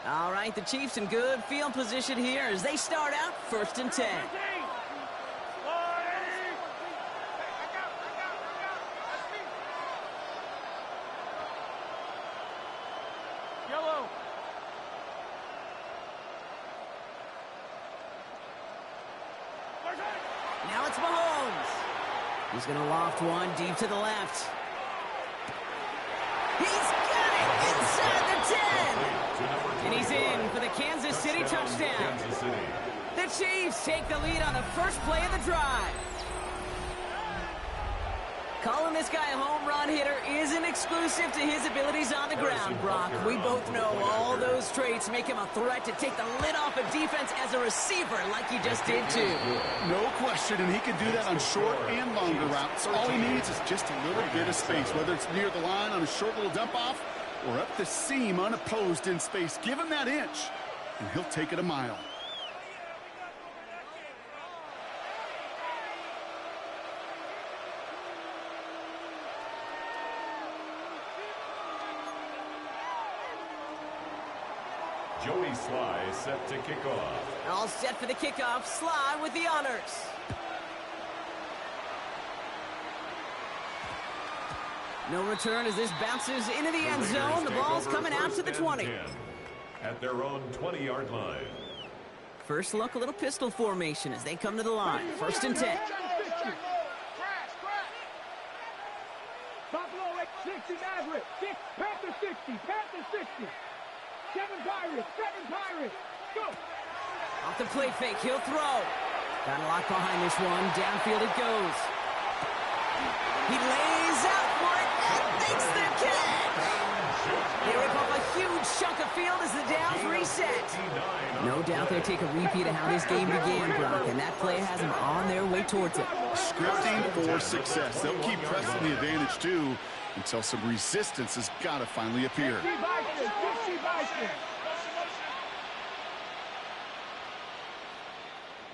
All right, the Chiefs in good field position here as they start out 1st and 10. Yellow. Now it's Mahomes. He's going to loft one deep to the left. He's got it inside the 10. And he's in for the Kansas City touchdown. The Chiefs take the lead on the first play of the drive. Calling this guy a home run hitter isn't exclusive to his abilities on the ground, Brock. We both know all those traits make him a threat to take the lid off a defense as a receiver like he just did too. No question, and he can do that on short and longer routes. All he needs is just a little bit of space, whether it's near the line on a short little dump-off or up the seam unopposed in space. Give him that inch, and he'll take it a mile. Joey Sly is set to kick off. All set for the kickoff. Sly with the honors. No return as this bounces into the end zone. The ball's coming out to the 20. At their own 20-yard line. First look, a little pistol formation as they come to the line. 1st and 10. Buffalo at 60, Maverick. Panther 60, Panther 60. 7 Pirates, go! Off the play fake, he'll throw. Got a lot behind this one. Downfield it goes. He lays out for it and makes the catch. They rip off a huge chunk of field as the downs reset. No doubt they'll take a repeat of how this game began, Brock, and that play has them on their way towards it. Scripting for success. They'll keep pressing the advantage, too, until some resistance has got to finally appear.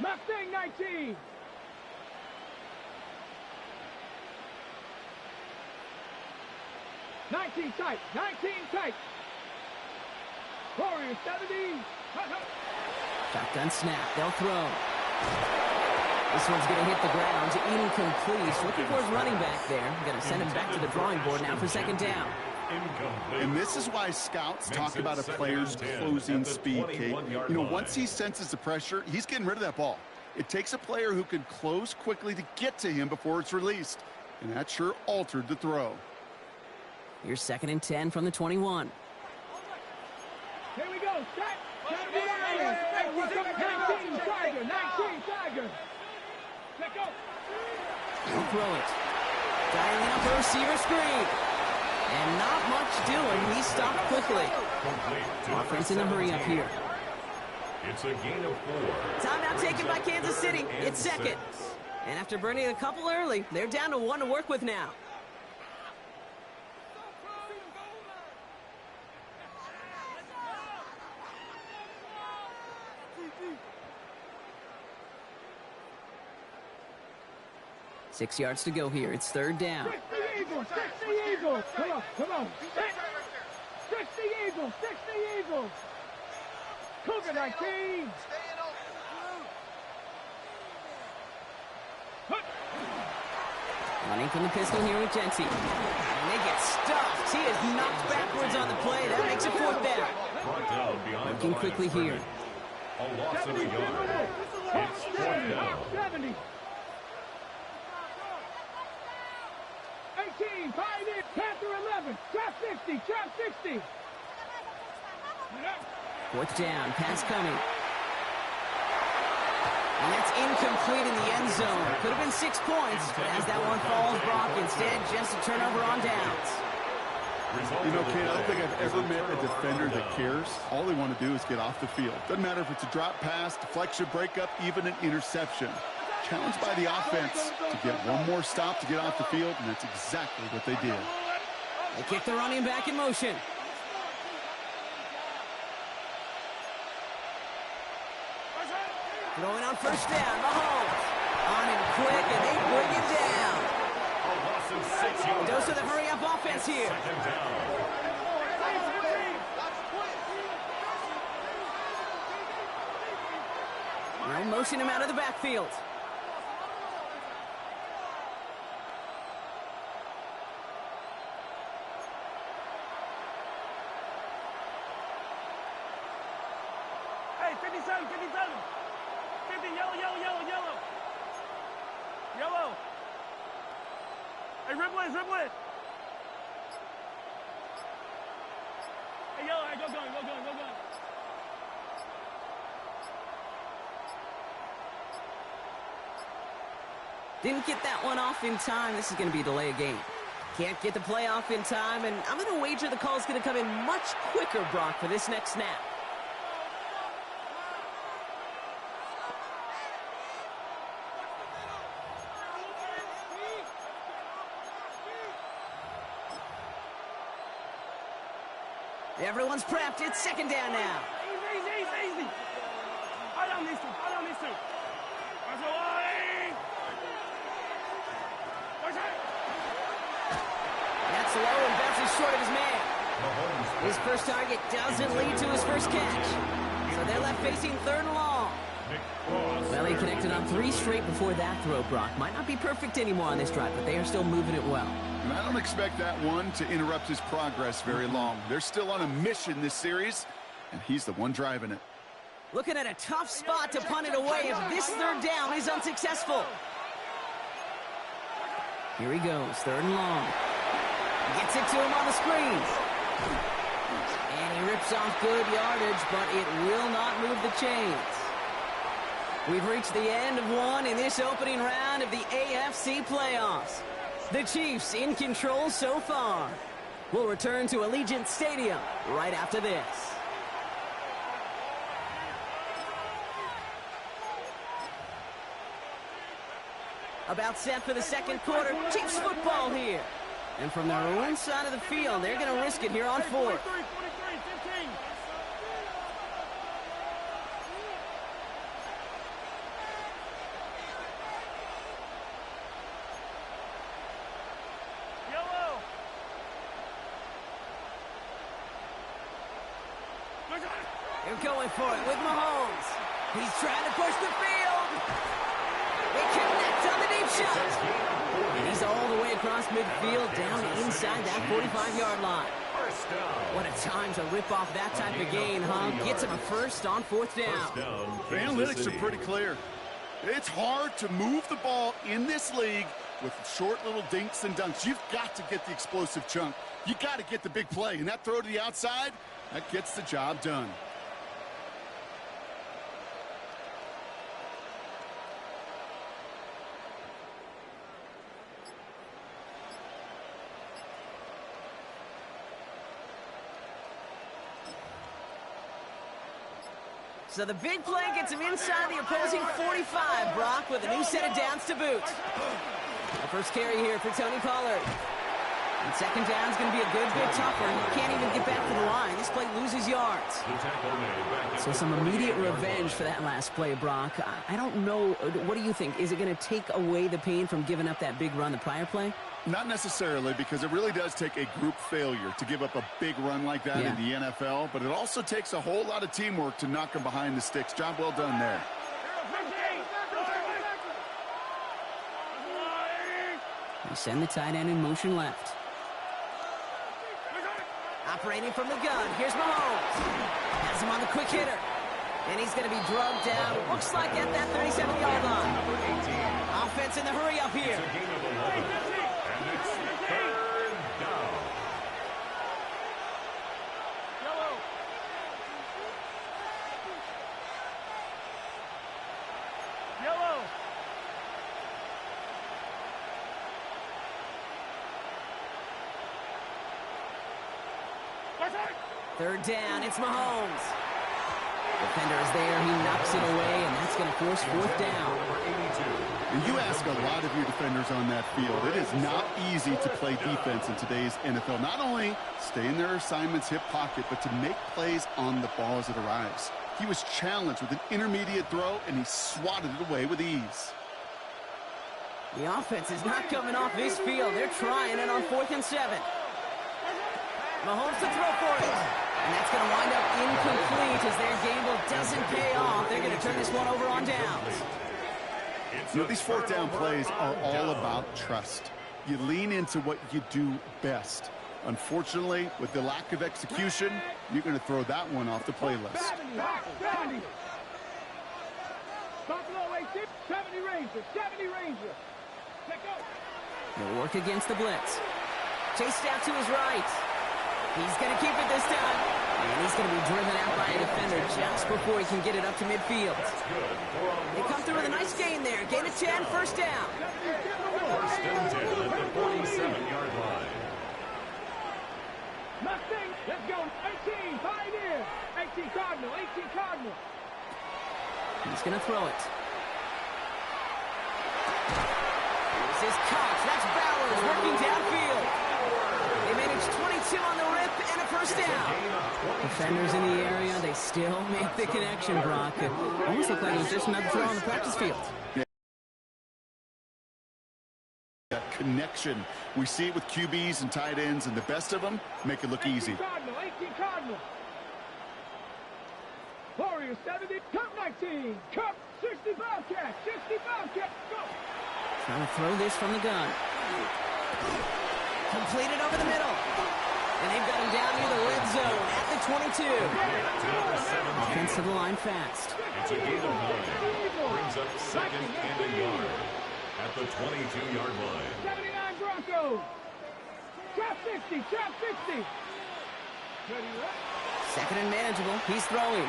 Mustang 19. Nineteen tight. Warriors 70. Shotgun snap, they'll throw. This one's going to hit the ground, incomplete. Looking for his running back there. Going to send him back to the drawing board now for 2nd down. And this is why scouts talk about a player's closing speed, Kate. You know, once he senses the pressure, he's getting rid of that ball. It takes a player who can close quickly to get to him before it's released. And that sure altered the throw. Here's 2nd and 10 from the 21. Here we go. Set. 19 Tiger. Let go. He'll throw it. Dialing up a receiver screen. And not much doing. He stopped quickly. Offense in a hurry up here. It's a gain of 4. Timeout taken by Kansas City. It's 2nd. And after burning a couple early, they're down to 1 to work with now. Six yards to go here. It's 3rd down. 60 Eagles. Come on. 60 Eagles. Cougar 19. Running from the pistol here with Jency. And they get stuffed. He is knocked backwards on the play. That makes it 4th down. Working quickly here. A loss of a yard. It's 4th down. 70. 18, Pioneer, Panther 11, trap 60. 4th down, pass coming. And that's incomplete in the end zone. Could have been 6 points, but as that one falls, Brock, instead just a turnover on downs. You know, Kate, I don't think I've ever met a defender that cares. All they want to do is get off the field. Doesn't matter if it's a drop pass, deflection, breakup, even an interception. Challenged by the offense to get one more stop to get off the field, and that's exactly what they did. They kick the running back in motion. Throwing on 1st down, Mahomes. On him quick, and they bring him down. A loss of 6 yards. Dose of the hurry-up offense here. 2nd down. They'll motion him out of the backfield. Hey, 57, 57. 50, yellow, yellow, yellow, yellow. Yellow. Hey, ribble it, ribble it. Hey, yellow, hey, go going, go going, go going. Didn't get that one off in time. This is going to be a delay of game. Can't get the play off in time, and I'm going to wager the call's going to come in much quicker, Brock, for this next snap. Everyone's prepped. It's second down now. Easy, easy, easy, easy. I don't need to, I don't need to. That's a line. That's low and bounces short of his man. His first target doesn't lead to his first catch. So they're left facing third and long. Well, he connected on 3 straight before that throw, Brock. Might not be perfect anymore on this drive, but they are still moving it well. And I don't expect that one to interrupt his progress very long. They're still on a mission this series, and he's the one driving it. Looking at a tough spot to punt it away if this third down is unsuccessful. Here he goes, third and long. Gets it to him on the screen. And he rips off good yardage, but it will not move the chains. We've reached the end of one in this opening round of the AFC playoffs. The Chiefs in control so far. We'll return to Allegiant Stadium right after this. About set for the second quarter. Chiefs football here. And from their own side of the field, they're going to risk it here on fourth. 43, 15. Yellow. They're going for it with Mahomes. He's trying to push the field. They connect on the deep shot. And he's all the way across midfield down inside that 45-yard line. What a time to rip off that type of gain, huh? Gets him a first on fourth down. The analytics are pretty clear. It's hard to move the ball in this league with short little dinks and dunks. You've got to get the explosive chunk. You got to get the big play. And that throw to the outside, that gets the job done. So the big play gets him inside the opposing 45, Brock, with a new set of downs to boot. The first carry here for Tony Pollard. And second down's going to be a good bit tougher. He can't even get back to the line. This play loses yards. So some immediate revenge for that last play, Brock. I don't know. What do you think? Is it going to take away the pain from giving up that big run the prior play? Not necessarily, because it really does take a group failure to give up a big run like that in the NFL, but it also takes a whole lot of teamwork to knock them behind the sticks. Job well done there. They send the tight end in motion left. Operating from the gun, here's Mahomes. Has him on the quick hitter. And he's going to be drugged down, looks like at that 37-yard line. Offense in the hurry up here. Third down, it's Mahomes. Defender is there, he knocks it away, and that's going to force fourth down. And you ask a lot of your defenders on that field. It is not easy to play defense in today's NFL. Not only stay in their assignment's hip pocket, but to make plays on the ball as it arrives. He was challenged with an intermediate throw, and he swatted it away with ease. The offense is not coming off this field. They're trying it on 4th and 7. Mahomes to throw for it. And that's going to wind up incomplete as their game will doesn't pay off. They're going to turn this one over on downs. You know, these fourth down plays are all about trust. You lean into what you do best. Unfortunately, with the lack of execution, you're going to throw that one off the playlist. 70. Buffalo 18, 70 Ranger, 70 Ranger. Let go. They'll work against the blitz. Chased out to his right. He's going to keep it this time. And he's going to be driven out by a defender just before he can get it up to midfield. They come through with a nice gain there. Gain of 10, first down. First and 10 at the 47-yard line. Mustang, let's go. 18, Pioneer. 18 Cardinal, 18 Cardinal. He's going to throw it. Here's his catch. That's Bowers working downfield. They manage 22 on the rip and a first down. Defenders in the area, they still make the connection, Brock. It almost looked like it was just another throw on the practice field. That connection. We see it with QBs and tight ends, and the best of them make it look easy. 18 Cardinal. Warriors 70, Cup 19, Cup 65 catch, 65 catch, go. Trying to throw this from the gun. Completed over the middle. And they've got him down near the red zone at the 22. Offensive line fast. It's a gain of 9. Brings up second and a yard at the 22-yard line. 79 Broncos. Trap 60, trap 60. Second and manageable. He's throwing.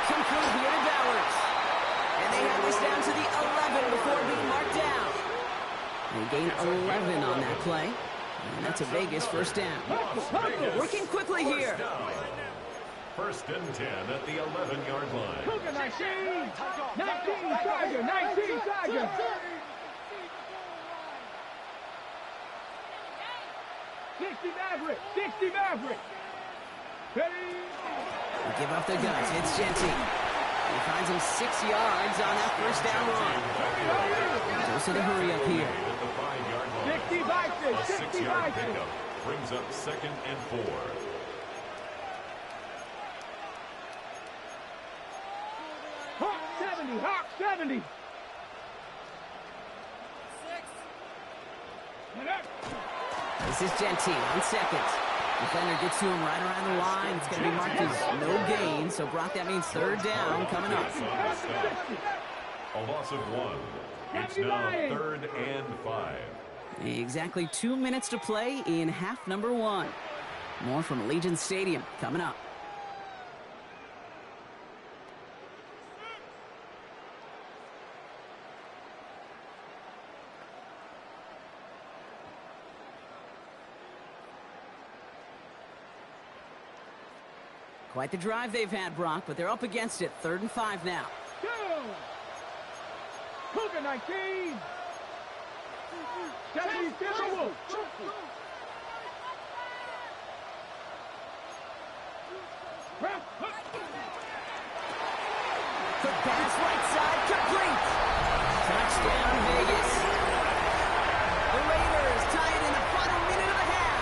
Complete here to Bowers. And they have this down to the 11 before being marked down. They gain 11 on that play. And that's a Vegas first down. Working quickly here. First and 10 at the 11-yard line. 19 Tiger, 19 Tiger. 60 Maverick, 60 Maverick. Ready? They give up the guns. It's Genty. He finds him 6 yards on that first down run. Goes to the hurry up here. 60 Vikings, 60 6-yard Vikings. pickup brings up second and 4. Hawk 70. This is Genty on second. Defender gets to him right around the line. It's going to be marked as no gain. So, Brock, that means third down coming up. A loss of 1. It's now third and 5. Exactly 2 minutes to play in half number 1. More from Allegiant Stadium coming up. Quite the drive they've had, Brock, but they're up against it. 3rd and 5 now. Go! Cougar 19. 70 Timberwolves. Quick pass right side, complete. Touchdown, Vegas. The Raiders tie it in the final minute of the half.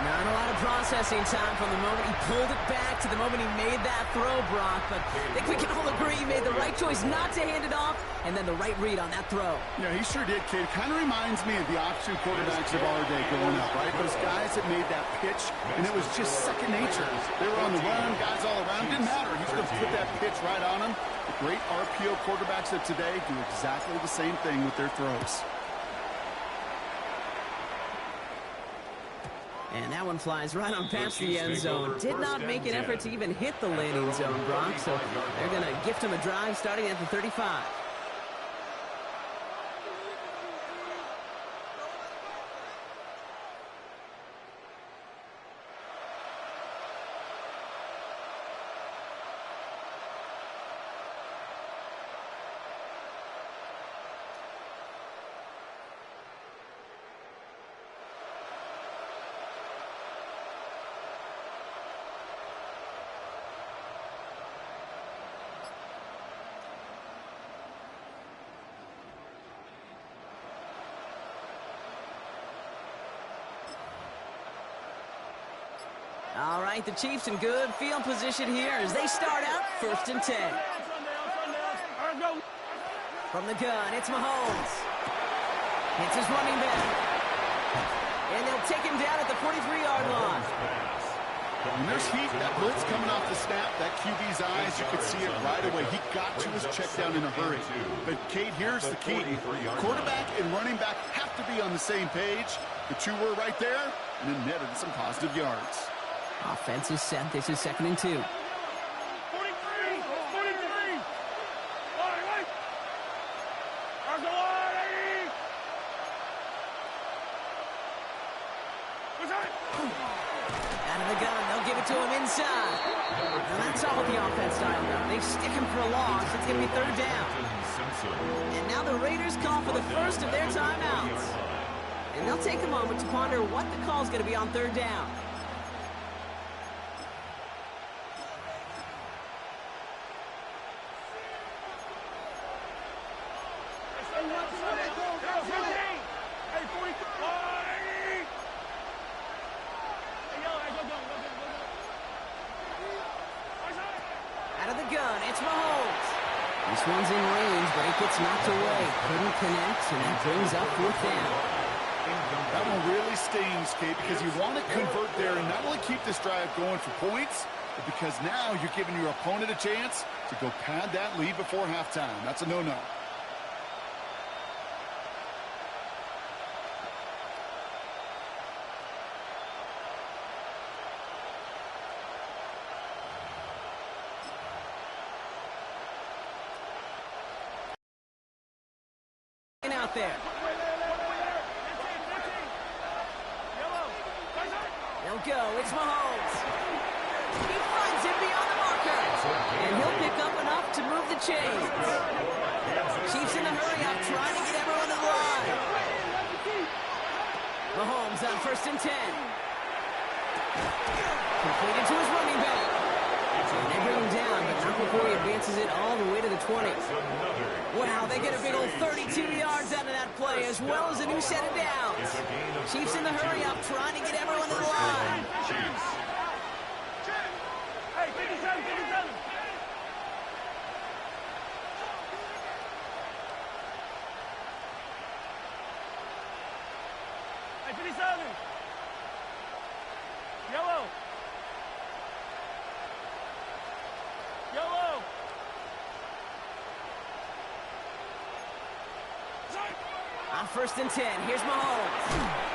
Not a lot of processing time from the moment he pulled it back to the moment he made that throw, Brock. But I think we can all agree he made the right choice not to hand it off, and then the right read on that throw. Yeah, he sure did, kid. Kind of reminds me of the option quarterbacks of our day growing up, right? Those guys that made that pitch, and it was just second nature. They were on the run, guys all around. Didn't matter. He's going to put that pitch right on them. The great RPO quarterbacks of today do exactly the same thing with their throws. And that one flies right on past the end zone. Did not make an effort to even hit the landing zone, Brock. So they're going to gift him a drive starting at the 35. All right, the Chiefs in good field position here as they start out 1st and 10. From the gun, it's Mahomes. Hits his running back. And they'll take him down at the 43-yard line. When there's heat, that blitz coming off the snap, that QB's eyes, you could see it right away. He got to his check down in a hurry. But, Kate, here's the key. Quarterback and running back have to be on the same page. The two were right there, and then netted some positive yards. Offense is set. This is 2nd and 2. 43! 43! All right! Out of the gun, they'll give it to him inside. And that's all the offense dialed up. They stick him for a loss. It's going to be 3rd down. And now the Raiders call for the first of their timeouts. And they'll take a moment to ponder what the call is going to be on 3rd down. Out of the gun, it's Mahomes. This one's in range, but it gets knocked away. Couldn't connect, and that brings up 4th down. That one really stings, Kate, because you want to convert there and not only keep this drive going for points, but because now you're giving your opponent a chance to go pad that lead before halftime. That's a no-no. Out there. They'll go. It's Mahomes. He finds him beyond the marker. And he'll pick up enough to move the chains. Chiefs in the hurry-up trying to get everyone to the line. Mahomes on 1st and 10. Completed to his running back. And they bring him down, but not before he advances it all the way to the 20. Wow, they get a big old 32 yards out of that play, as well as a new set of downs. Chiefs in the hurry-up, trying to get everyone to the line. Hey, 57, 57. Hey, 57. Yellow. Yellow. On 1st and 10, here's Mahomes.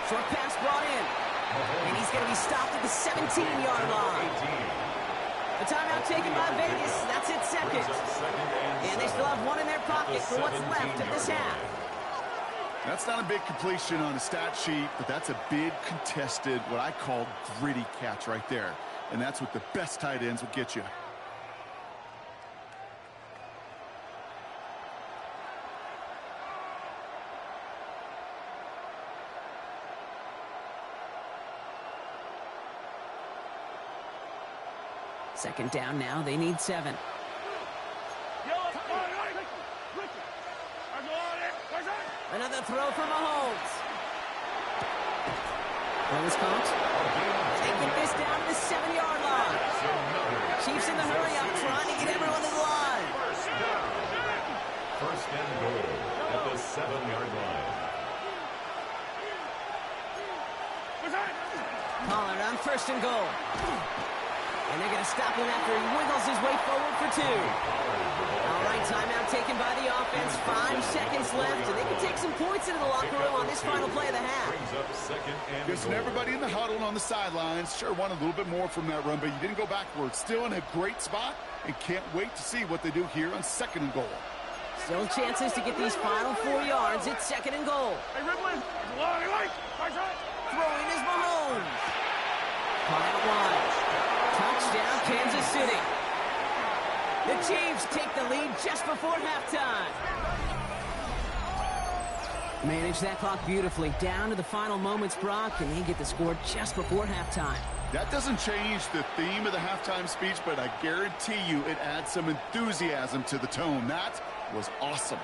Short pass brought in. And he's going to be stopped at the 17-yard line. The timeout taken by Vegas. That's it, 2nd. And they still have one in their pocket for what's left of this half. That's not a big completion on a stat sheet, but that's a big contested, what I call gritty catch right there. And that's what the best tight ends will get you. Second down now. They need 7. Another throw from Mahomes. What was caught? They get this down to the 7-yard line. Chiefs in the hurry-up trying to get everyone to the line. First and goal at the 7-yard line. Pollard on 1st and goal. And they're going to stop him after he wiggles his way forward for 2. All right, timeout taken by the offense. 5 seconds left, and they can take some points into the locker room on this final play of the half. Listen, everybody in the huddle and on the sidelines sure wanted a little bit more from that run, but you didn't go backwards. Still in a great spot, and can't wait to see what they do here on 2nd and goal. Still chances to get these final 4 yards. It's 2nd and goal. Throwing is Mahomes. Caught out wide. Touchdown, Kansas City. The Chiefs take the lead just before halftime. Manage that clock beautifully. Down to the final moments, Brock, and they get the score just before halftime. That doesn't change the theme of the halftime speech, but I guarantee you it adds some enthusiasm to the tone. That was awesome.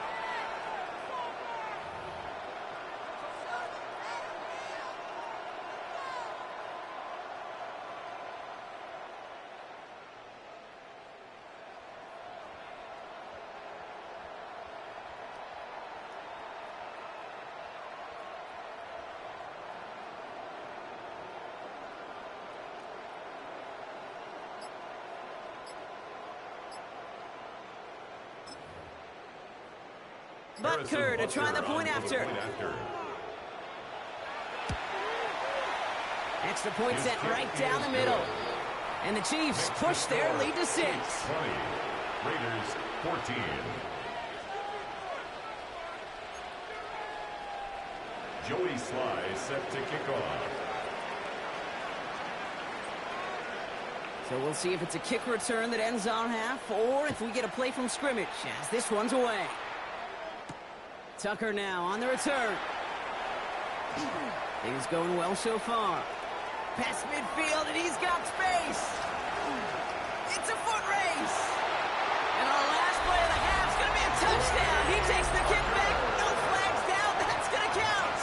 Butker to try the point after. Extra point set right down the middle. And the Chiefs push their lead to 6. 20. Raiders 14. Joey Sly set to kick off. So we'll see if it's a kick return that ends our half, or if we get a play from scrimmage as this one's away. Tucker now on the return. Things going well so far. Past midfield, and he's got space. It's a foot race. And our last play of the half is going to be a touchdown. He takes the kick back. No flags down. That's going to count.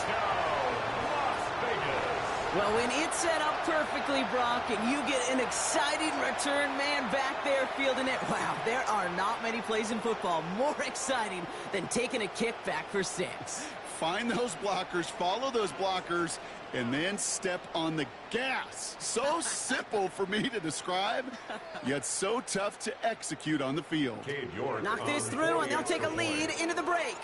Las Vegas. Well, when it's set up perfectly, Brock, and you get an exciting return man back there fielding it, wow, there are not many plays in football more exciting than taking a kick back for 6. Find those blockers, follow those blockers, and then step on the gas. So simple for me to describe, yet so tough to execute on the field. Knock this through, and they'll take a lead into the break.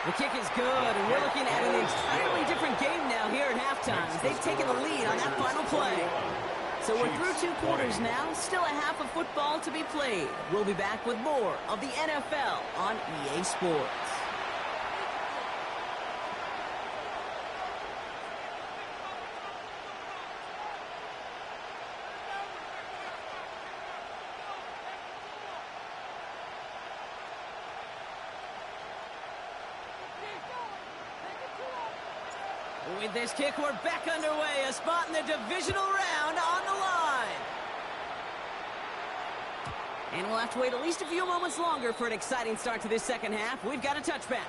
The kick is good, and we're looking at an entirely different game now here at halftime. They've taken the lead on that final play. So we're through 2 quarters now, still a half of football to be played. We'll be back with more of the NFL on EA Sports. With this kick, we're back underway. A spot in the divisional round on the line. And we'll have to wait at least a few moments longer for an exciting start to this second half. We've got a touchback.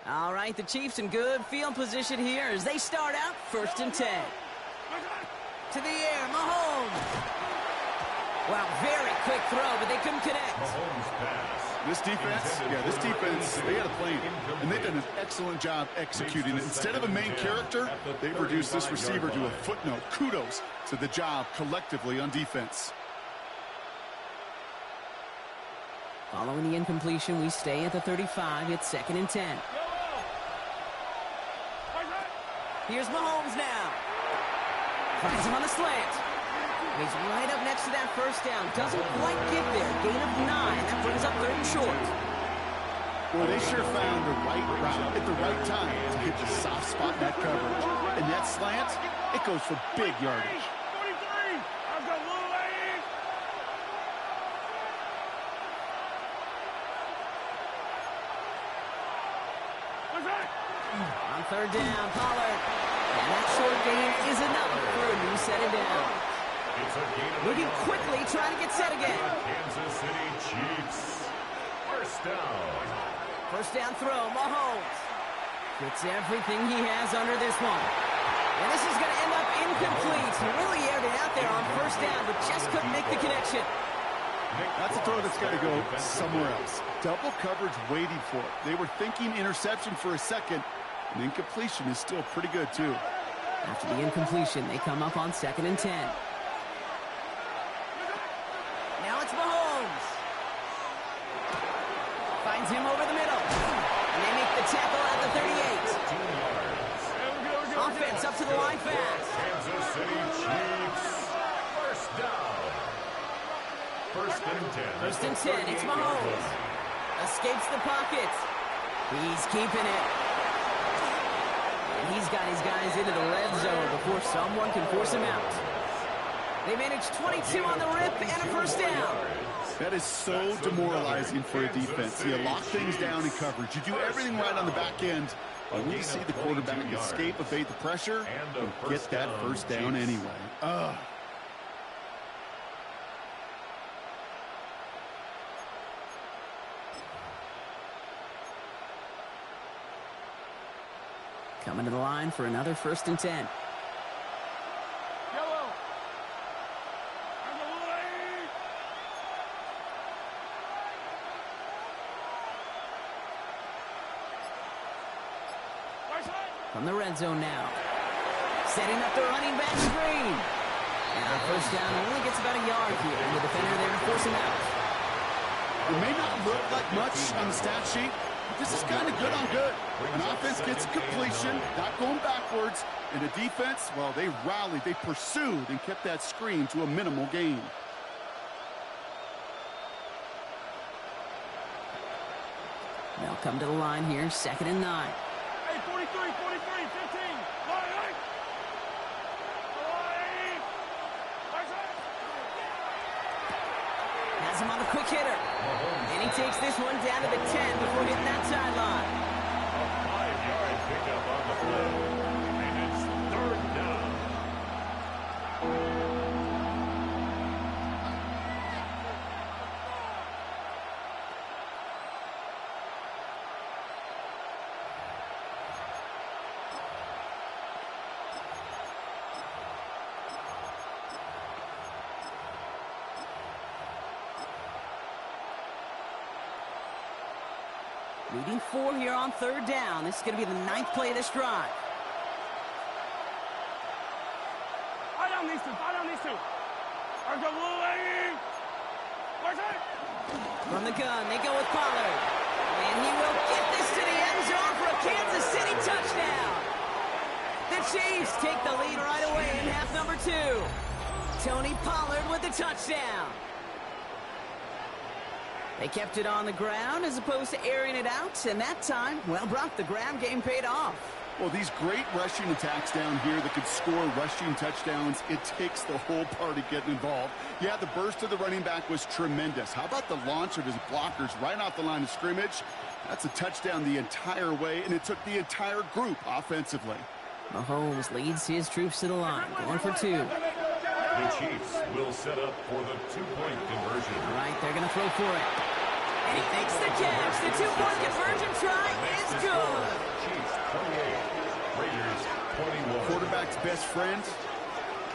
All right, the Chiefs in good field position here as they start out 1st and 10. To the air, Mahomes. Wow, very quick throw, but they couldn't connect. Mahomes pass. This defense, they had a plan, and they've done an excellent job executing it. Instead of a main character, they've reduced this receiver to a footnote. Kudos to the job collectively on defense. Following the incompletion, we stay at the 35. It's 2nd and 10. Here's Mahomes now. Finds him on the slant. He's right up next to that first down. Doesn't quite get there. Gain of 9. That brings up 3rd and short. Well, they sure found the right route at the right time to hit the soft spot in that coverage. And that slant, it goes for big yardage. 43! I've got little legs! What's that? On 3rd down, Pollard. And that short gain is enough for a new set of down. Moving quickly, trying to get set again. Kansas City Chiefs. 1st down. 1st down throw, Mahomes. Gets everything he has under this one. And this is going to end up incomplete. He really aired it out there on first down, but just couldn't make the connection. That's a throw that's got to go somewhere else. Double coverage waiting for it. They were thinking interception for a second, and incompletion is still pretty good, too. After the incompletion, they come up on 2nd and 10. Now it's Mahomes. Finds him over the middle. And they make the tackle at the 38. Offense up to the line fast. Kansas City Chiefs. First down. First and 10. First and 10. It's Mahomes. Escapes the pocket. He's keeping it. And he's got his guys into the red zone before someone can force him out. They managed 22 on the rip and a first down. That is so demoralizing for a defense. You lock things down in coverage. You do everything right on the back end. And we see the quarterback escape, evade the pressure, and get that first down anyway. Ugh. Coming to the line for another 1st and 10. From the red zone now. Setting up the running back screen. And our first down only gets about a yard here. And the defender there to force him out. It may not look like much on the stat sheet, but this is kind of good on good. An offense gets completion, not going backwards. And the defense, well, they rallied, they pursued, and kept that screen to a minimal gain. They'll come to the line here, 2nd and 9. Hey, 43, 15. Has him on the quick hitter. And he takes this one down to the 10 before hitting that sideline. A 5-yard pickup on the play. And it's 3rd down. Leading 4 here on 3rd down. This is going to be the 9th play of this drive. I don't need to. From the gun, they go with Pollard. And he will get this to the end zone for a Kansas City touchdown. The Chiefs take the lead right away in half number 2. Tony Pollard with the touchdown. They kept it on the ground as opposed to airing it out, and that time, well, Brock, the ground game paid off. Well, these great rushing attacks down here that could score rushing touchdowns, it takes the whole party getting involved. Yeah, the burst of the running back was tremendous. How about the launch of his blockers right off the line of scrimmage? That's a touchdown the entire way, and it took the entire group offensively. Mahomes leads his troops to the line, going for 2. The Chiefs will set up for the 2-point conversion. Right, they're going to throw for it. And he makes the catch. The 2-point conversion try is good. Chiefs 28, Raiders 21. Quarterback's best friend,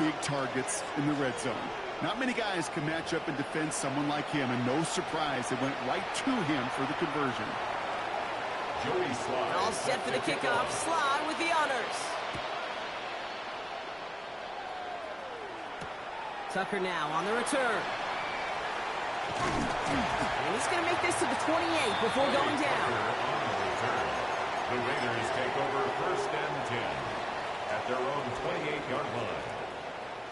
big targets in the red zone. Not many guys can match up and defend someone like him, and no surprise, it went right to him for the conversion. Joey Slye. All set for the kickoff. Slye with the honors. Tucker now on the return. And he's going to make this to the 28 before going down. The Raiders take over 1st and 10 at their own 28-yard line.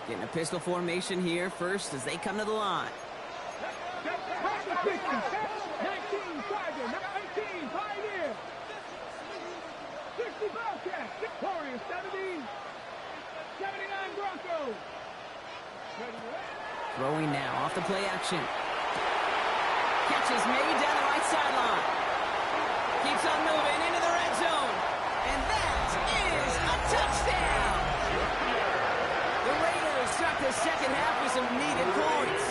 Getting a pistol formation here first as they come to the line. 19, Tiger, 19, Pioneer. 60 Bobcats, Victoria, 70, 79 Broncos. Throwing now off the play action. Catch is made down the right sideline. Keeps on moving into the red zone. And that is a touchdown. The Raiders start the second half with some needed points.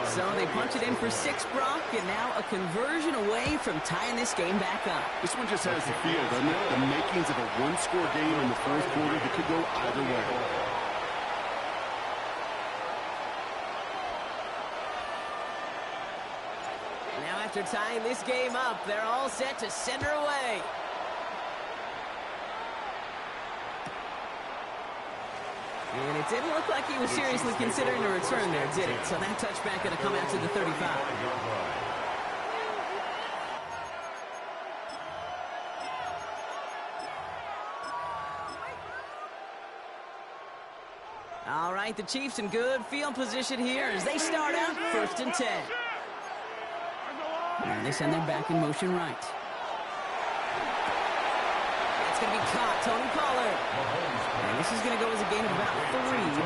So they punch it in for 6, Brock, and now a conversion away from tying this game back up. This one just has the feel, doesn't it? The makings of a one-score game in the fourth quarter that could go either way. Now after tying this game up, they're all set to send her away. And it didn't look like he was seriously considering a return there, did it? So that touchback going to come out to the 35. All right, the Chiefs in good field position here as they start out 1st and 10. Now they send them back in motion right. It's going to be caught, Tony Pollard. And this is going to go as a gain of about 3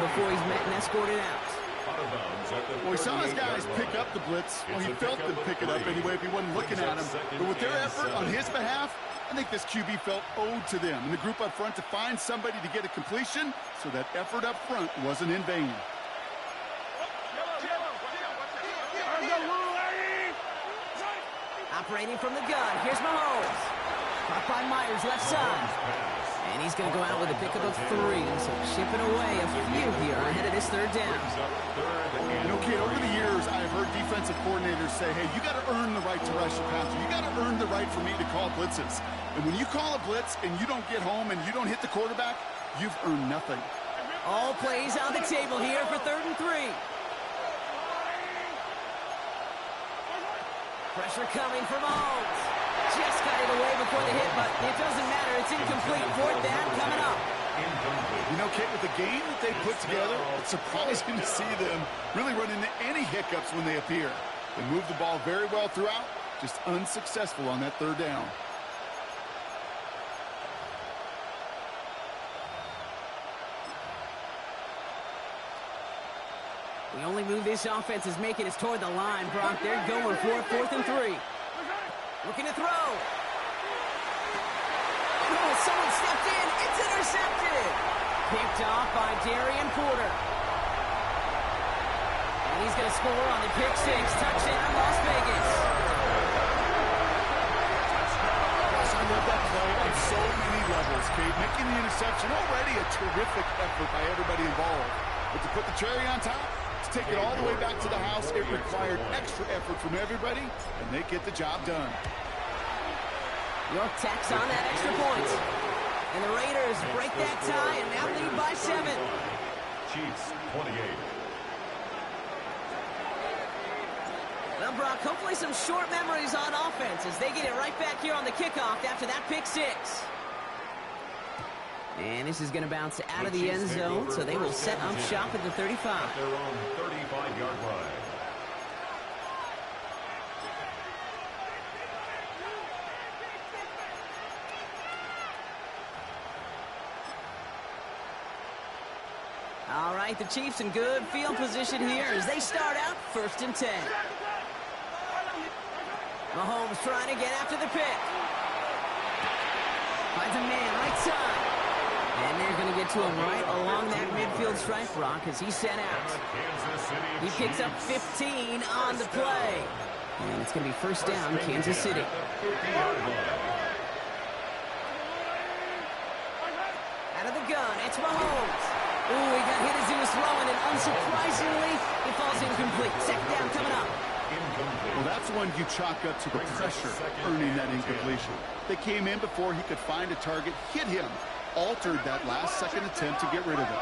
before he's met and escorted out. Well, he saw his guys pick up the blitz. Well, he felt them pick it up anyway if he wasn't looking at him. But with their effort on his behalf, I think this QB felt owed to them and the group up front to find somebody to get a completion, so that effort up front wasn't in vain. Operating from the gun, here's Mahomes. Caught by Myers, left side. And he's going to go out with a pickup of 3. So chipping away a few here ahead of this 3rd down. You know, kid, over the years, I've heard defensive coordinators say, hey, you got to earn the right to rush your passer. You got to earn the right for me to call blitzes. And when you call a blitz and you don't get home and you don't hit the quarterback, you've earned nothing. All plays on the table here for 3rd and 3. Pressure coming from Mahomes. Just got it away before the hit, but it doesn't matter. It's incomplete. 4th down coming up. You know, Kate, with the game that they put together, it's surprising to see them really run into any hiccups when they appear. They move the ball very well throughout, just unsuccessful on that 3rd down. The only move this offense is making is toward the line, Brock. They're going for 4th and 3. Looking to throw. Oh, someone stepped in. It's intercepted. Picked off by Darian Porter. And he's going to score on the pick 6. Touchdown, Las Vegas. Gosh, I love that play on so many levels, Kate. Making the interception, already a terrific effort by everybody involved. But to put the cherry on top, to take it all the way back to the house, it required extra effort from everybody, and they get the job done. York tacks on that extra point. And the Raiders break that tie and now lead by 7. Chiefs 28. Well, Brock, hopefully some short memories on offense as they get it right back here on the kickoff after that pick 6. And this is going to bounce out of the end zone, so they will set up shop at the 35. At their own 35-yard line. All right, the Chiefs in good field position here as they start out 1st and 10. Mahomes trying to get after the pick. Finds a man right side. And they're going to get to him right along that midfield stripe, Brock, as he's sent out. He picks up 15 on the play. And it's going to be 1st down, Kansas City. Out of the gun, it's Mahomes. Ooh, he got hit as he was throwing, and unsurprisingly, it falls incomplete. 2nd down coming up. Well, that's one you chalk up to the pressure, earning that incompletion. They came in before he could find a target, hit him, altered that last-second attempt to get rid of it.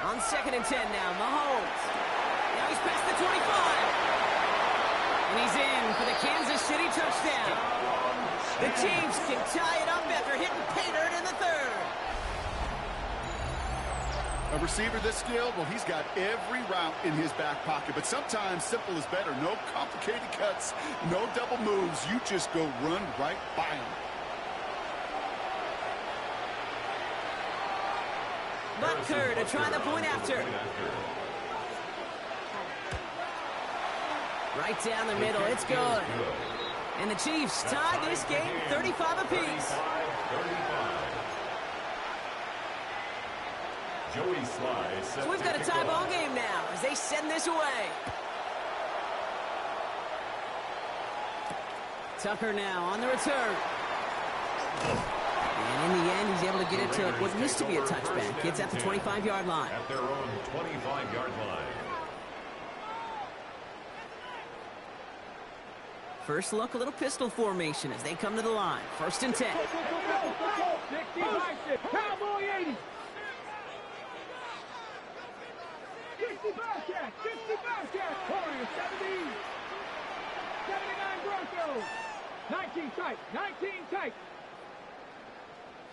On 2nd and 10 now, Mahomes. Now he's past the 25. And he's in for the Kansas City touchdown. The Chiefs can tie it up after hitting pay dirt in the 3rd. A receiver this skilled, well, he's got every route in his back pocket. But sometimes simple is better. No complicated cuts, no double moves. You just go run right by him. WildCard to try the point after. Right down the middle, it's good. And the Chiefs tie this game 35 apiece. 35. Joey Sly set So we've got a tie ball game now as they send this away. Tucker now on the return. And in the end, he's able to get it to what used to be a touchback. It's at the 25-yard line. At their own 25-yard line. First look, a little pistol formation as they come to the line. 1st and 10. 60, Cowboy 80. 60 Bearcats, 60 Bearcats. Warriors 70. 79 Broncos. 19 tight, 19 tight.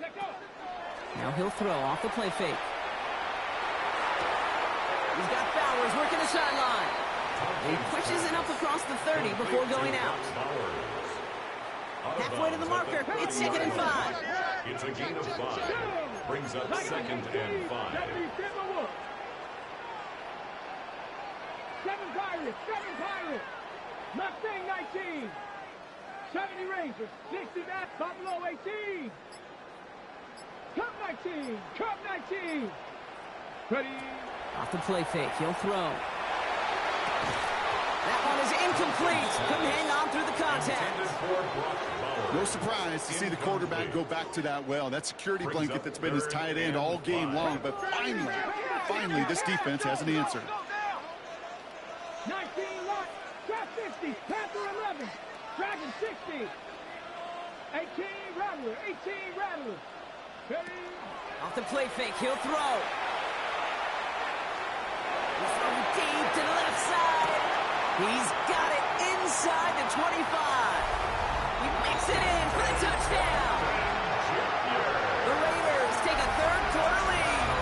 Let go. Now he'll throw off the play fake. He's got Bowers working the sideline. He pushes it up across the 30 before going out. Halfway to the marker. It's 2nd and 5. It's a gain of 5. Brings up 2nd and 5. 7 Pirates, 7 Pirates. Mustang 19. 70 Rangers, 60 Nats, Buffalo 18. Cup 19, Cup 19. Ready. Off the play fake. He'll throw. That one is incomplete. Couldn't hang on through the contact. No surprise to see the quarterback go back to that well. That security blanket that's been his tight end all game long. But finally, this defense has an answer. 19 Lot, Trap 60, Panther 11, Dragon 60. 18 Rattler, 18 Rattler. Ready. Off the play fake. He'll throw. He's throwing deep to the left side. He's got it inside the 25. He makes it in for the touchdown. The Raiders take a 3rd quarter lead.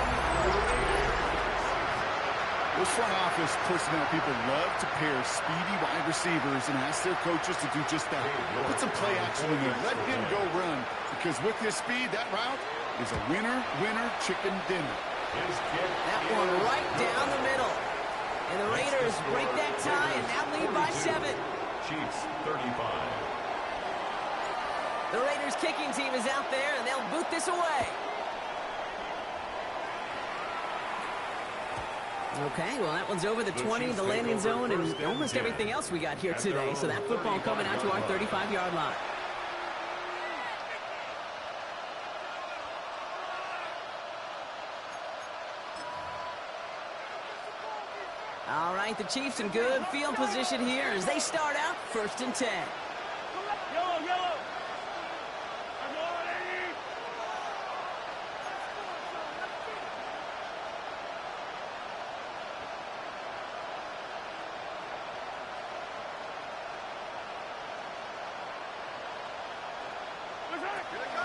Those front office personnel people love to pair speedy wide receivers and ask their coaches to do just that. Put some play action in there. Let him go run. Because with his speed, that route is a winner, chicken dinner. That one right down the middle. And the Raiders break that tie and now lead by 7. Chiefs 35. The Raiders kicking team is out there and they'll boot this away. Okay, well that one's over the 20, the landing zone, and almost everything else we got here today. So that football coming out to our 35-yard line. All right, the Chiefs in good field position here as they start out 1st and 10. Yellow, yellow.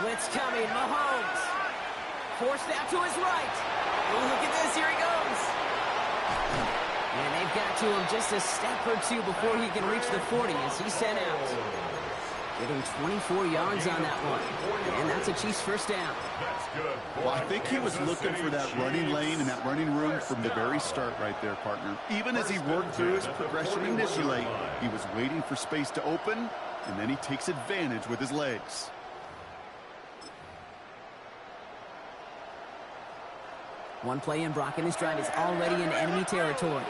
Blitz coming, Mahomes. Forced out to his right. Oh, look at this, here he goes. And they've got to him just a step or two before he can reach the 40 as he's sent out. Getting 24 yards on that one. And that's a Chiefs 1st down. Well, I think he was looking for that running lane and that running room from the very start right there, partner. Even as he worked through his progression initially, he was waiting for space to open, and then he takes advantage with his legs. One play in, Brock, and this drive is already in enemy territory.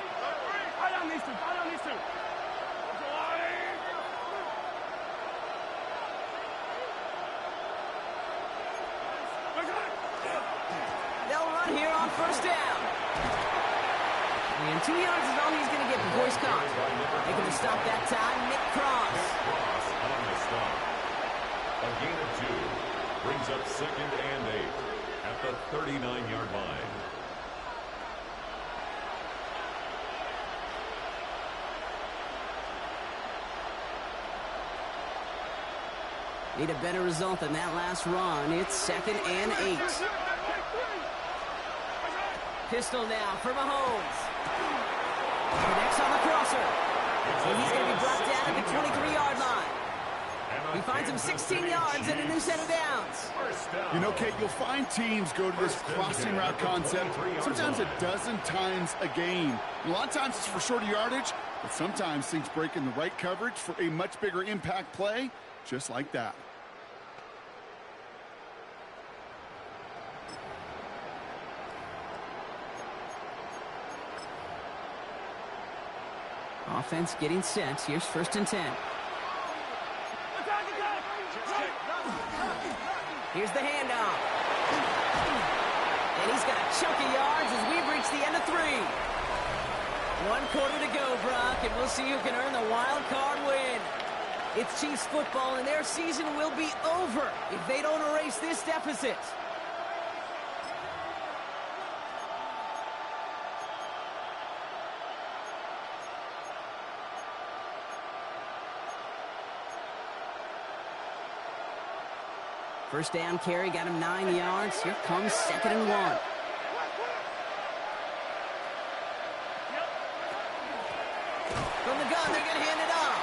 They'll run here on 1st down. And 2 yards is all he's going to get before he's caught. Making the stop that time, Nick Cross. On the stop. A gain of 2 brings up 2nd and 8 at the 39-yard line. Need a better result than that last run. It's 2nd and 8. Pistol now for Mahomes. Connects on the crosser. And he's going to be brought down at the 23-yard line. He finds him 16 yards and a new set of downs. You know, Kate, you'll find teams go to this crossing route concept sometimes a dozen times a game. And a lot of times it's for shorter yardage, But sometimes things break in the right coverage for a much bigger impact play, just like that. Offense getting set. Here's 1st and 10. Here's the handoff. And he's got a chunk of yards as we've reached the end of 3. 1 quarter to go, Brock, and we'll see who can earn the wild card win. It's Chiefs football, and their season will be over if they don't erase this deficit. First down carry, got him 9 yards. Here comes 2nd and 1. From the gun, they're going to hand it off.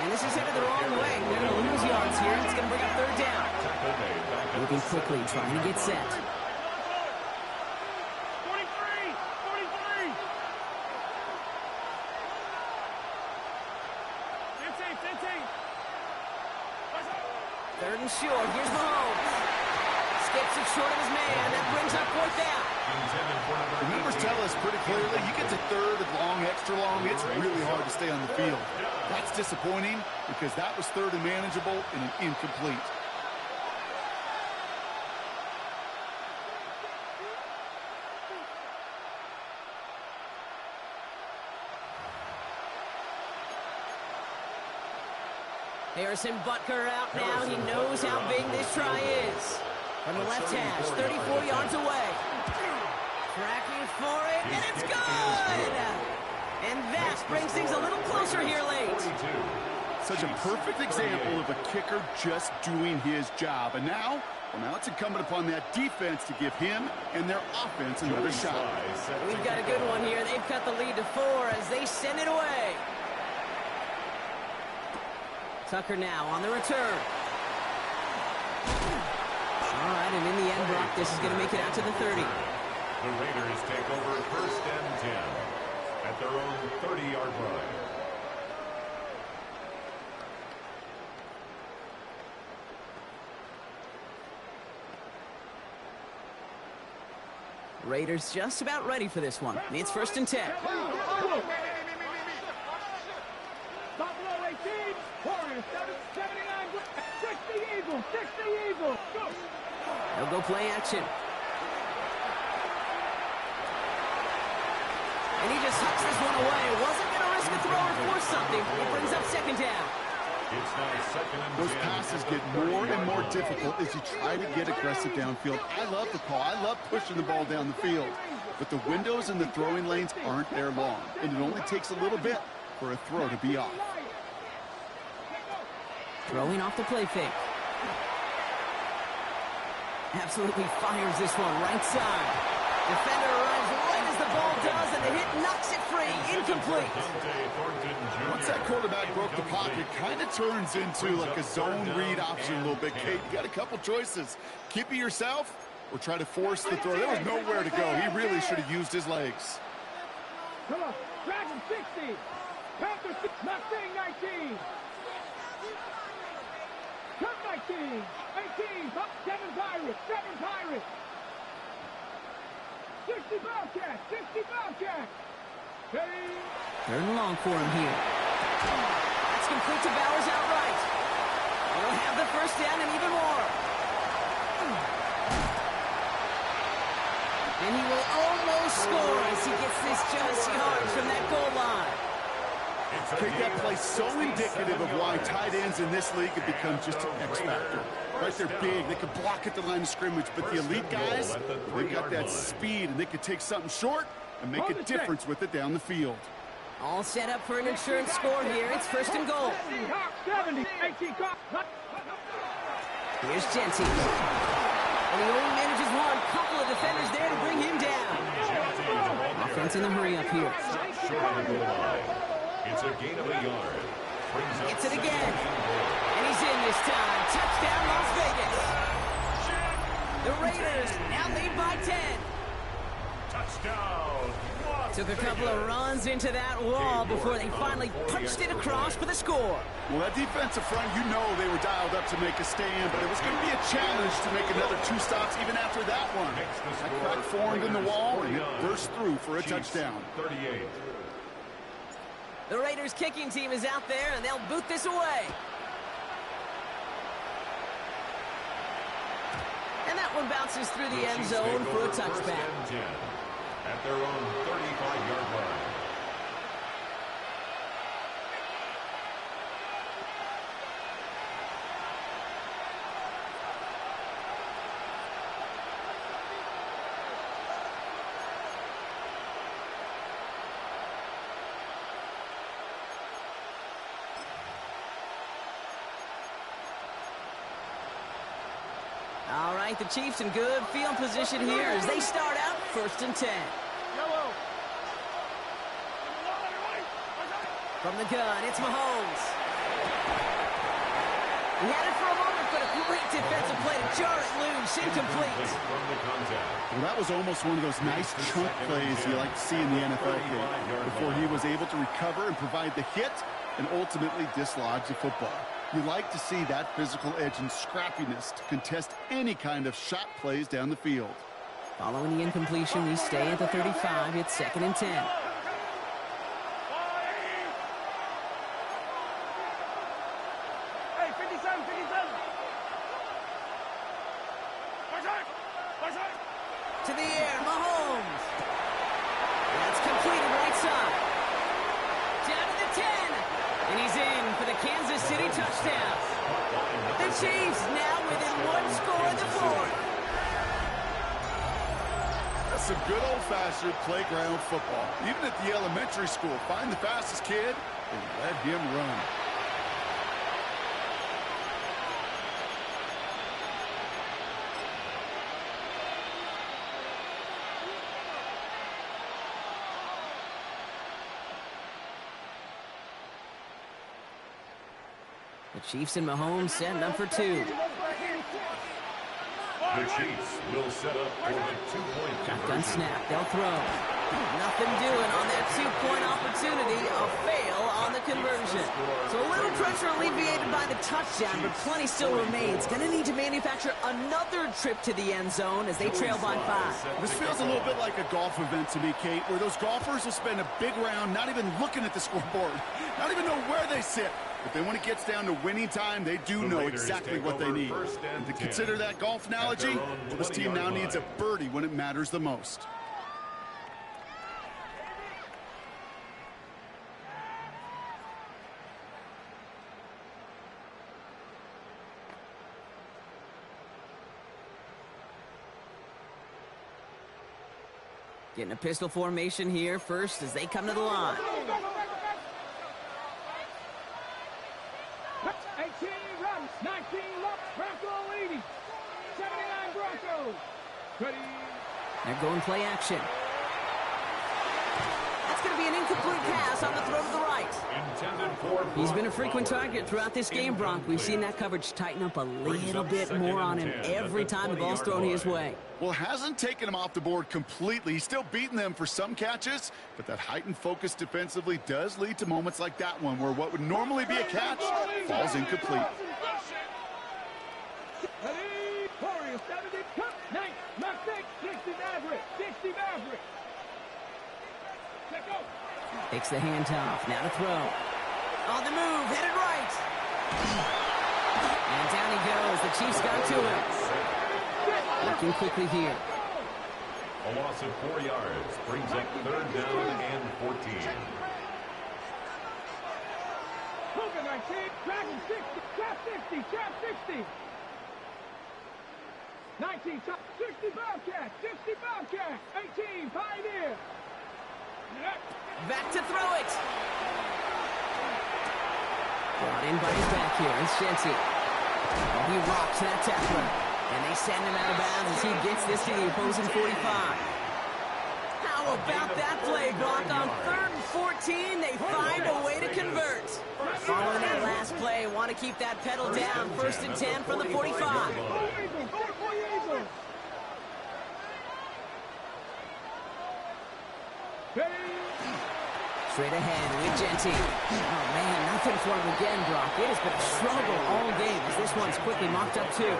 And this is headed the wrong way. They're going to lose yards here. It's going to bring up 3rd down. Moving quickly, trying to get set. Third and short. Here's Mahomes. Skips it short of his man. That brings up 4th down. The numbers tell us pretty clearly, you get to 3rd and long, extra long, it's really hard to stay on the field. That's disappointing because that was 3rd and manageable and an incomplete. Harrison Butker out now. He knows how big this try is. From the left hash, 34 yards away. Tracking for it, and it's good! And that brings things a little closer here late. Such a perfect example of a kicker just doing his job. And now it's incumbent upon that defense to give him and their offense another shot. We've got a good one here. They've cut the lead to 4 as they send it away. Tucker now on the return. All right, and in the end, Brock, this is going to make it out to the 30. The Raiders take over 1st and 10 at their own 30-yard line. Raiders just about ready for this one. It's 1st and 10. Buffalo 18, Warriors 79, 60 Eagles, 60 Eagles. Go. They'll go play action. And he just hucks this one away. Wasn't going to risk a throw or force something. He brings up 2nd down. It's now 2nd and 10. Those passes get more and more difficult as you try to get aggressive downfield. I love the call. I love pushing the ball down the field. But the windows in the throwing lanes aren't there long. And it only takes a little bit for a throw to be off. Throwing off the play fake. Absolutely fires this one right side. Defender arrives right as the ball does, and the hit knocks it free. Incomplete. Once that quarterback broke the pocket, kind of turns into like a zone read option a little bit. Kate, you got a couple choices. Keep it yourself or try to force the throw. There was nowhere to go. He really should have used his legs. Come on, Dragon 60. Panthers, Mustang 19. Cut 19. 18. 7 Pirates. 7 Pirates. 60 Bobcats. 60 Bobcats. Hey. 3rd and long for him here. That's complete to Bowers outright. He'll have the 1st down and even more. And he will almost score as he gets this just yards from that goal line. Kick that play so indicative of why tight ends in this league have become just an X factor. Right, they're big, they can block at the line of scrimmage, but the elite guys, they've got that speed, and they can take something short and make a difference with it down the field. All set up for an insurance score here. It's 1st and goal. 70, 18, Here's Genty. And he only manages one. Couple of defenders there to bring him down. Offense in the hurry up here. It's a gain of a yard. Gets it again. And he's in this time. Touchdown, Las Vegas. The Raiders now lead by 10. Touchdown. Took a couple of runs into that wall before they finally punched it across for the score. Well, that defensive front, you know they were dialed up to make a stand, but it was going to be a challenge to make another 2 stops even after that one. That crack formed in the wall, and it burst through for a touchdown. 38. The Raiders kicking team is out there, and they'll boot this away. And that one bounces through the end zone for a touchback. At their own 35-yard line. All right, the Chiefs in good field position here as they start out 1st and 10. From the gun, it's Mahomes. He had it for a moment, but a great defensive play to jar it loose, incomplete. Well, that was almost one of those nice chunk plays you like to see in the NFL game before he was able to recover and provide the hit and ultimately dislodge the football. You like to see that physical edge and scrappiness to contest any kind of shot plays down the field. Following the incompletion, we stay at the 35. It's 2nd and 10. To the air, Mahomes. That's completed right side. Down to the 10. And he's in for the Kansas City touchdown. The Chiefs now within 1 score in the 4th. That's some good old-fashioned playground football. Even at the elementary school, find the fastest kid and let him run. The Chiefs and Mahomes setting up for 2. The Chiefs will set up for the 2-point Shotgun snap. They'll throw. Nothing doing on that 2-point opportunity. A fail on the conversion. So a little pressure alleviated by the touchdown, but plenty still remains. Going to need to manufacture another trip to the end zone as they trail by 5. This feels a little bit like a golf event to me, Kate, where those golfers will spend a big round not even looking at the scoreboard, not even know where they sit. But then when it gets down to winning time, they do know exactly what they need. And to consider that golf analogy, this team now needs a birdie when it matters the most. Getting a pistol formation here first as they come to the line. 18 runs, 19 left, Bronco leading. 79 Broncos. Ready. They're going play action. That's going to be an incomplete pass on the throw to the right. He's been a frequent target throughout this game, Bronk. We've seen that coverage tighten up a little bit more on him every time the ball's thrown his way. Well, hasn't taken him off the board completely. He's still beating them for some catches, but that heightened focus defensively does lead to moments like that one where what would normally be a catch falls incomplete. Ready. Warriors, 70, cut, 9, mark 6, 60 Maverick, 60 Maverick. Let go. Takes the handoff. Now to throw. On the move, headed right. And down he goes. The Chiefs got to him. Looking quickly here. A loss of 4 yards brings up 3rd down and 14. Hogan 19, Dragon 60, trap 60, trap 60. 19, top 60 Bobcat, 60 Bobcat, 18, Pioneer. Back to throw it. Brought in by his back here. It's Shenty. Oh, he rocks that tackler. And they send him out of bounds as he gets this to the opposing 45. How about that play, Brock? On 3rd and 14, they find a way to convert. Following that last play, want to keep that pedal down. 1st and 10 from the 45. Straight ahead with Genty. Oh, man, nothing for him again, Brock. It has been a struggle all game as this one's quickly mocked up, too.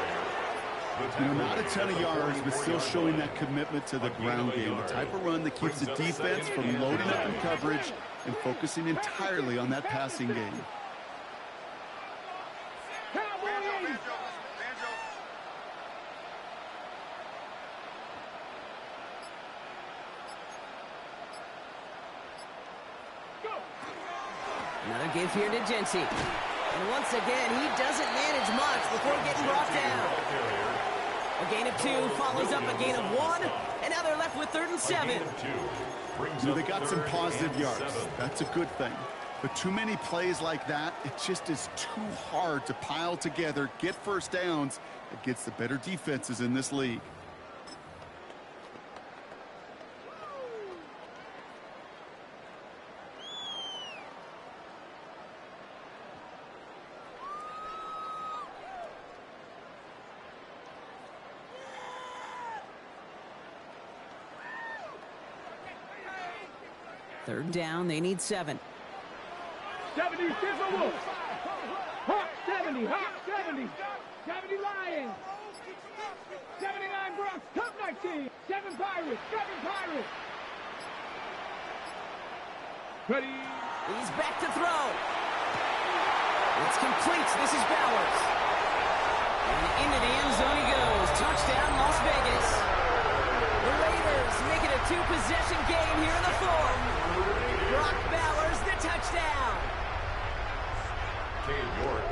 You know, not a ton of yards, but still showing that commitment to the ground game. The type of run that keeps the defense from loading up in coverage and focusing entirely on that passing game. Another give here to Genty. And once again, he doesn't manage much before getting brought down. A gain of 2 follows up a gain of 1, and now they're left with 3rd and 7. You know, they got some positive yards. That's a good thing. But too many plays like that, it just is too hard to pile together, get first downs against the better defenses in this league. Third down, they need 7. 70, Wolf. Hawk 70, Hawk 70. 70 Lions. 79 Bronx, Cup 19. 7 Pirates, 7 Pirates. Ready. He's back to throw. It's complete. This is Bowers. And into the end zone he goes. Touchdown, Las Vegas. The Raiders make it a 2-possession game here in the 4th. Brock Bowers, the touchdown.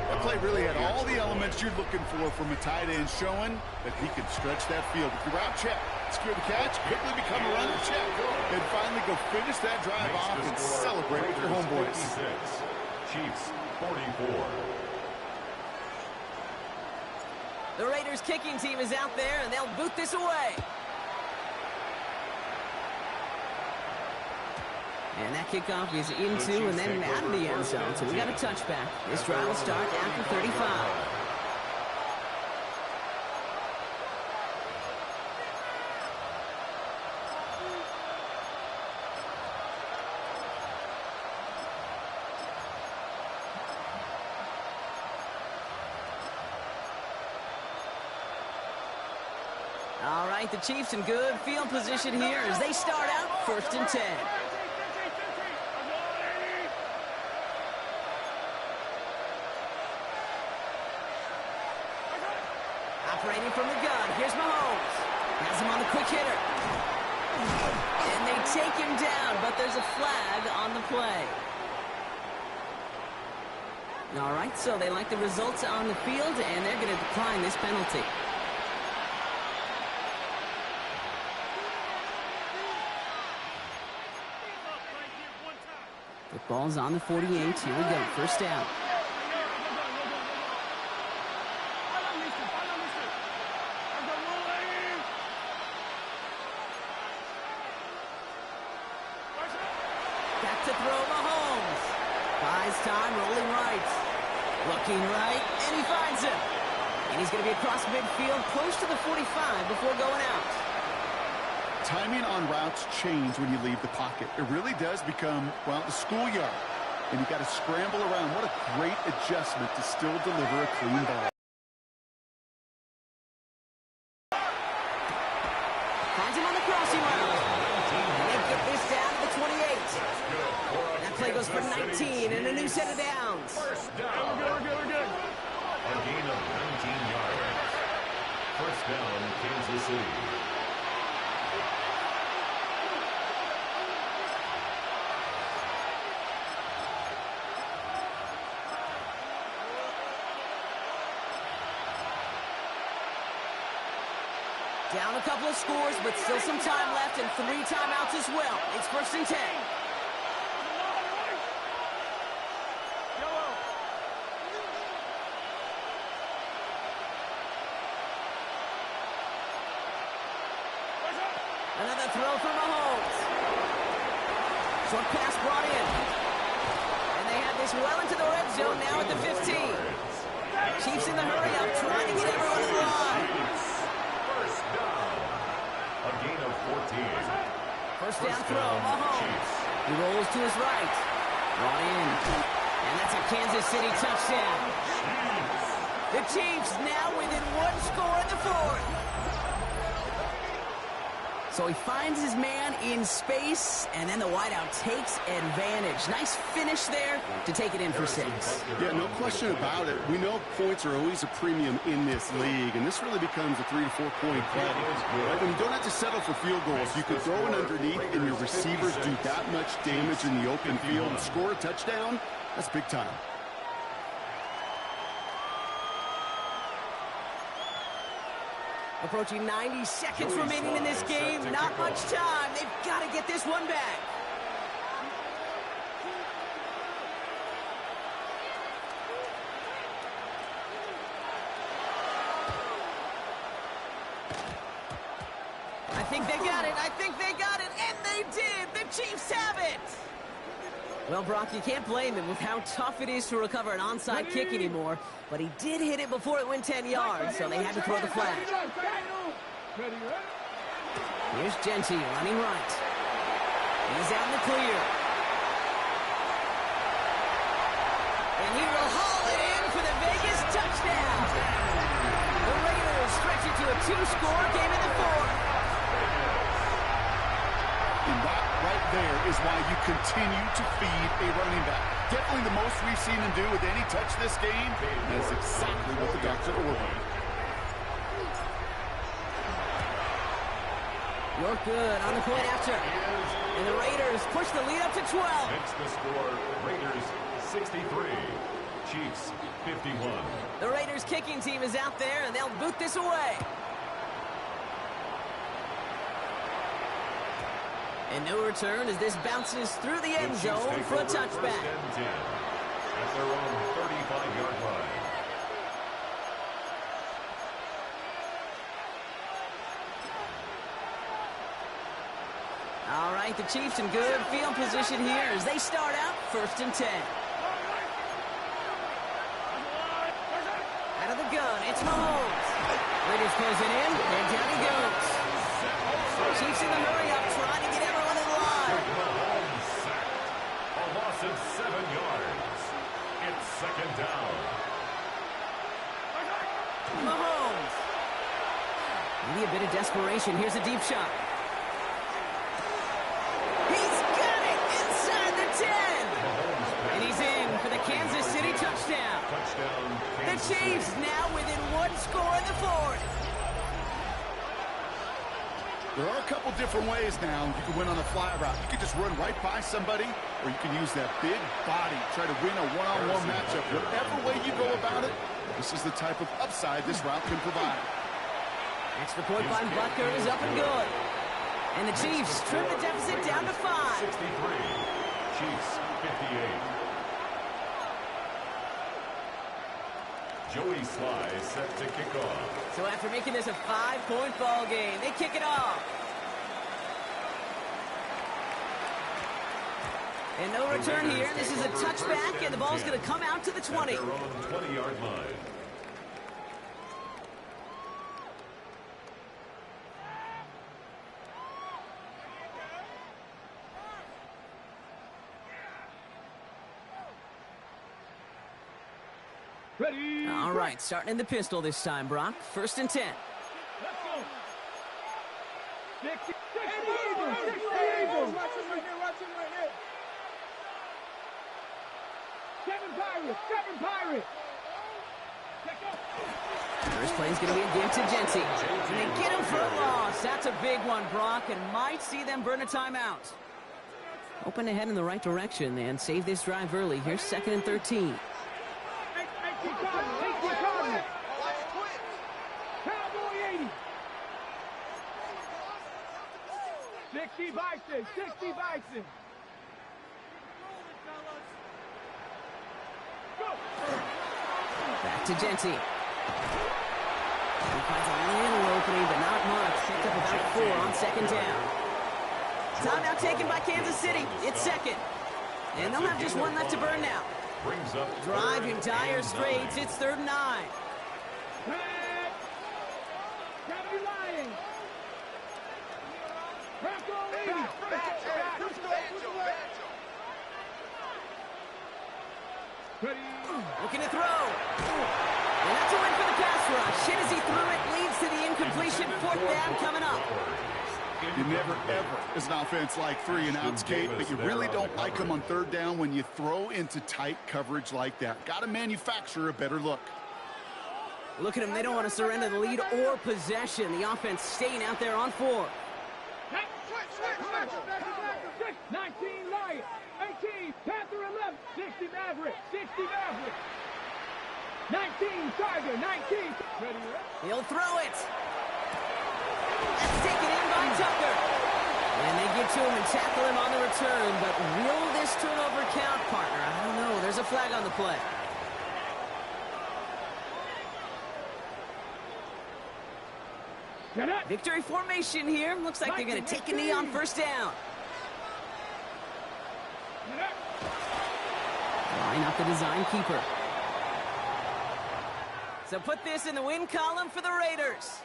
That play really had all the elements you're looking for from a tight end, showing that he can stretch that field with your route check, secure the catch, quickly become a runner check, and finally go finish that drive off and celebrate with your homeboys. Chiefs 44. The Raiders kicking team is out there, and they'll boot this away. And that kickoff is into and then out of the end zone. So we got a touchback. This drive will start after 35. All right, the Chiefs in good field position here as they start out 1st and 10. Operating from the gun. Here's Mahomes. Has him on the quick hitter. And they take him down, but there's a flag on the play. All right, so they like the results on the field, and they're going to decline this penalty. The ball's on the 48. Here we go. First down. Back to throw Mahomes. Buys time, rolling right. Looking right, and he finds him. And he's going to be across midfield, close to the 45 before going out. Timing on routes change when you leave the pocket. It really does become, well, the schoolyard. And you got to scramble around. What a great adjustment to still deliver a clean ball. Finds him on the crossing route. And they get this down to the 28. That play goes for 19 and a new set of downs. First down. We're good. A gain of 19 yards. First down, Kansas City. Down a couple of scores, but still some time left and 3 timeouts as well. It's 1st and 10. Another throw for Mahomes. Short pass brought in. And they have this well into the red zone now at the 15. Chiefs in the hurry up, trying to get everyone in line. A gain of 14. First down throw, Mahomes. He rolls to his right. Brought in. And that's a Kansas City touchdown. The Chiefs now within one score in the fourth. So he finds his man in space, and then the wideout takes advantage. Nice finish there to take it in for 6. Yeah, no question about it. We know points are always a premium in this league, and this really becomes a 3 to 4 point play. Right? When you don't have to settle for field goals, you can throw it underneath, and your receivers do that much damage in the open field and score a touchdown. That's big time. Approaching 90 seconds remaining in this game. Not much time. They've got to get this one back. I think they got it. I think they got it. And they did. The Chiefs have it. Well, Brock, you can't blame him with how tough it is to recover an onside kick anymore. But he did hit it before it went 10 yards, so they had to throw the flag. Here's Genty running right. He's out in the clear. And he will haul it in for the Vegas touchdown. The Raiders stretch it to a 2-score game in the fourth. And that right there is why you continue to feed a running back. Definitely the most we've seen him do with any touch this game. That's exactly what the doctor ordered. You're good on the point after. And the Raiders push the lead up to 12. Makes the score Raiders 63, Chiefs 51. The Raiders kicking team is out there, and they'll boot this away. And no return as this bounces through the end zone for a touchback. First and 10 at their own 35-yard line. All right, the Chiefs in good field position here as they start out 1st and 10. Out of the gun, it's Mahomes. Raiders closing in, and down he goes. Chiefs in the hurry up, trying to get everyone in line. Mahomes sacked. A loss of 7 yards. It's 2nd down. Mahomes. Maybe a bit of desperation. Here's a deep shot. He's got it inside the 10. And he's in for the Kansas City touchdown. The Chiefs now within one score in the fourth. There are a couple different ways now you can win on a fly route. You can just run right by somebody, or you can use that big body, try to win a one-on-one matchup. Whatever way you go about it, this is the type of upside this route can provide. Extra point by WildCard is up and good. And the Chiefs trim the deficit down to 5. 63, Chiefs 58. Joey Sly is set to kick off. So after making this a 5-point ball game, they kick it off. And no return here. This is a touchback, and the ball's going to come out to the 20. At their own 20-yard line. Ready. All right, starting in the pistol this time, Brock. 1st and 10. Let's go. 60 Eagles. 60 Eagles. Watch him right there. Watch him right there. 7 Pirates. 7 Pirates. First play is going to be a give to Genty. And they get him for a loss. That's a big one, Brock, and might see them burn a timeout. Open ahead in the right direction and save this drive early. Here's 2nd and 13. Cowboy 80. 60 Bison. 60 Bison. Go. Back to Genty. He finds a little opening, but not much. Picked up about 4 on 2nd down. Timeout taken by Kansas City. It's 2nd. And they'll have just 1 left to burn now. Brings up Drive in dire straits. It's 3rd and 9. Gravity Lions. Bronco 80. Ready. Looking to throw. And that's a win for the pass rush. Hit as he threw it, leads to the incompletion. Fourth down coming up. You never, ever, as an offense, like 3-and-outs, Kate, but you really don't like them on third down when you throw into tight coverage like that. Got to manufacture a better look. Look at them. They don't want to surrender the lead or possession. The offense staying out there on 4. 19 Lions, 18 Panther 11, 60 Maverick, 60 Maverick. 19 Tiger, 19. Ready, He'll throw it. That's taken in by Tucker. And they get to him and tackle him on the return. But will this turnover count, partner? I don't know. There's a flag on the play. Victory formation here. Looks like they're going to take a knee on first down. Line up the design keeper. So put this in the win column for the Raiders.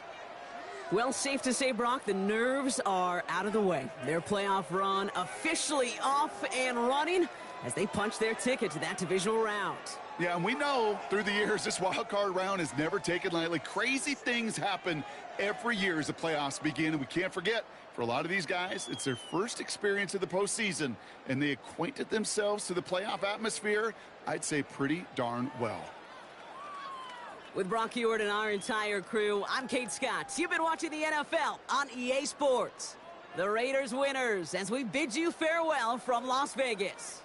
Well, safe to say, Brock, the nerves are out of the way. Their playoff run officially off and running as they punch their ticket to that divisional round. Yeah, and we know through the years this wild card round is never taken lightly. Crazy things happen every year as the playoffs begin, and we can't forget, for a lot of these guys, it's their first experience of the postseason, and they acquainted themselves to the playoff atmosphere, I'd say pretty darn well. With Brock Heward and our entire crew, I'm Kate Scott. You've been watching the NFL on EA Sports. The Raiders winners as we bid you farewell from Las Vegas.